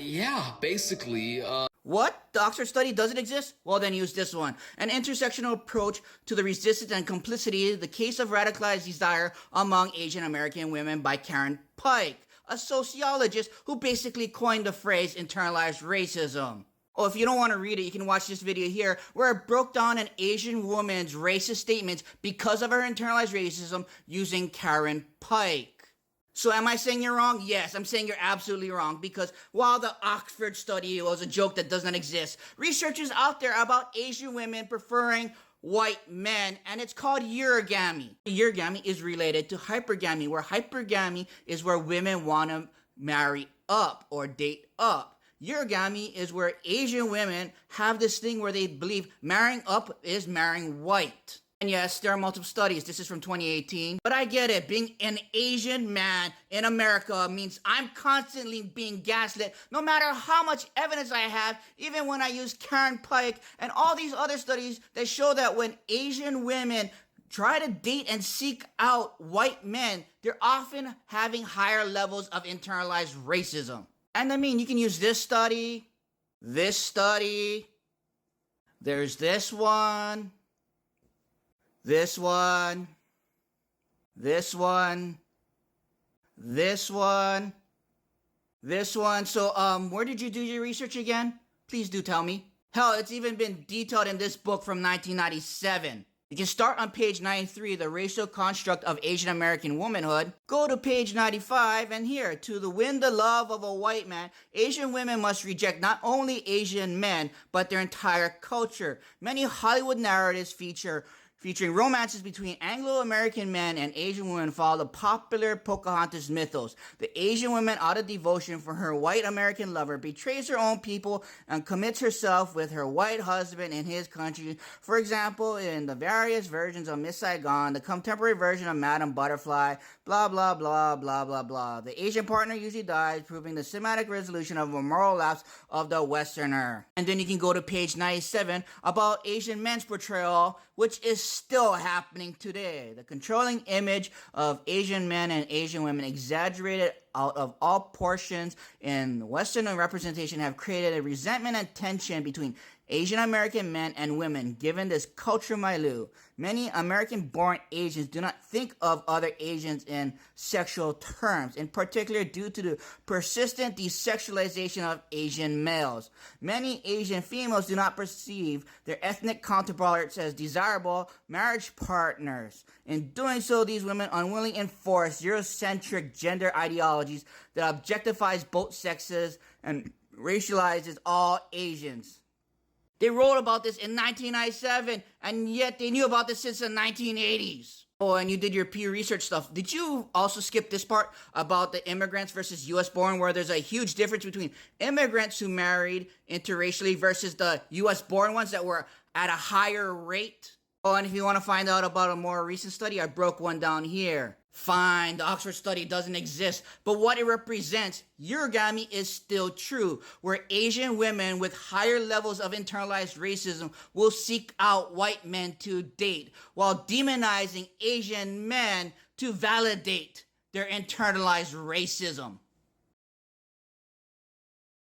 Yeah, basically, What? The Oxford study doesn't exist? Well, then use this one. An intersectional approach to the resistance and complicity, the case of radicalized desire among Asian American women by Karen Pike, a sociologist who basically coined the phrase internalized racism. Oh, if you don't want to read it, you can watch this video here where it broke down an Asian woman's racist statements because of her internalized racism using Karen Pike. So am I saying you're wrong? Yes, I'm saying you're absolutely wrong because while the Oxford study was a joke that does not exist, research is out there about Asian women preferring white men, and it's called urogamy. Urogamy is related to hypergamy, where hypergamy is where women want to marry up or date up. Urogamy is where Asian women have this thing where they believe marrying up is marrying white. And yes, there are multiple studies. This is from 2018. But I get it. Being an Asian man in America means I'm constantly being gaslit no matter how much evidence I have, even when I use Karen Pike and all these other studies that show that when Asian women try to date and seek out white men, they're often having higher levels of internalized racism. And I mean, you can use this study, there's this one, this one, this one, this one, this one. So, where did you do your research again? Please do tell me. Hell, it's even been detailed in this book from 1997. You can start on page 93, The Racial Construct of Asian American Womanhood. Go to page 95, and here, to win the love of a white man, Asian women must reject not only Asian men, but their entire culture. Many Hollywood narratives featuring romances between Anglo-American men and Asian women follow the popular Pocahontas mythos. The Asian woman, out of devotion for her white American lover, betrays her own people and commits herself with her white husband in his country. For example, in the various versions of Miss Saigon, the contemporary version of Madame Butterfly, blah, blah, blah, blah, blah, blah. The Asian partner usually dies, proving the cinematic resolution of a moral lapse of the Westerner. And then you can go to page 97 about Asian men's portrayal, which is still happening today. The controlling image of Asian men and Asian women, exaggerated out of all portions in Western representation, have created a resentment and tension between Asian American men and women. Given this cultural milieu, many American-born Asians do not think of other Asians in sexual terms, in particular due to the persistent desexualization of Asian males. Many Asian females do not perceive their ethnic counterparts as desirable marriage partners. In doing so, these women unwillingly enforce Eurocentric gender ideologies that objectifies both sexes and racializes all Asians. They wrote about this in 1997, and yet they knew about this since the 1980s. Oh, and you did your Pew Research stuff. Did you also skip this part about the immigrants versus U.S. born, where there's a huge difference between immigrants who married interracially versus the U.S. born ones that were at a higher rate? Oh, and if you want to find out about a more recent study, I broke one down here. Fine, the Oxford study doesn't exist, but what it represents, urogamy is still true, where Asian women with higher levels of internalized racism will seek out white men to date, while demonizing Asian men to validate their internalized racism.